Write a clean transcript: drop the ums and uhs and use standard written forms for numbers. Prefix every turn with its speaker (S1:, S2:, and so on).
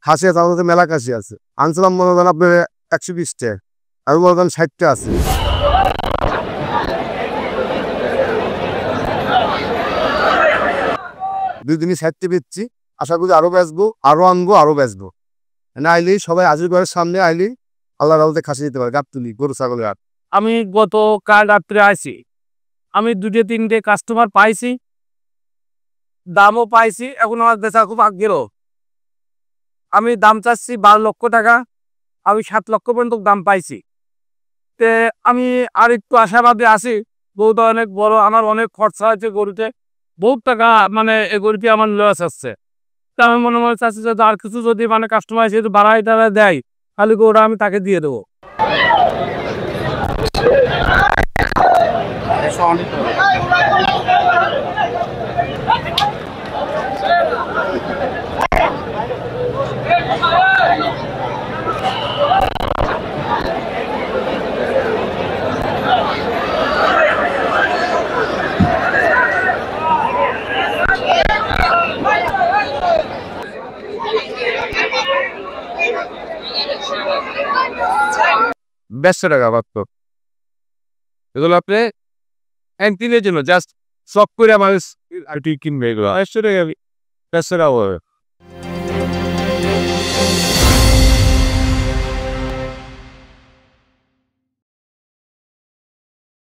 S1: খাসি আছে আমাদের মেলা খাসি আছে। আনছিলাম মনে করেন আপনার 120টা, আর মনে করেন 60টা আছে। দুই দিনই 60টা বেচছি, আশা করি আরো বেচবো, আরো আনবো, আরো বেচবো। না আইলেই সবাই আজির ঘরের সামনে আইলেই আল্লাহ রাউতে খাসি দিতে পারে, গাবতলি গরু ছাগলের হাট।
S2: আমি গতকাল রাত্রে আইছি, আমি 2-3টে কাস্টমার পাইছি, দামও পাইছি। এখন আমার বেচা খুব আগ্রহ। আমি দাম চাচ্ছি 12 লক্ষ টাকা, আমি 7 লক্ষ পর্যন্ত দাম পাইছি। তে আমি আর একটু আশাবাদী আছি। গরুটা অনেক বড়, আমার অনেক খরচা হয়েছে গরুতে, বহুত টাকা মানে এই গরুটি আমার লস আসছে। তা আমি মনে মনে চাচ্ছি যে আর কিছু যদি মানে কাস্টমার এসে বাড়াই টাড়াই দেয়, তাহলে গরুটা আমি তাকে দিয়ে দেবো।
S1: দেড়শো টাকা মাত্র। এগুলো আপনি একদিনের জন্য জাস্ট শখ করে মানুষ আর কি কিনবে, এগুলো 150 টাকা, 150 টাকা হবে।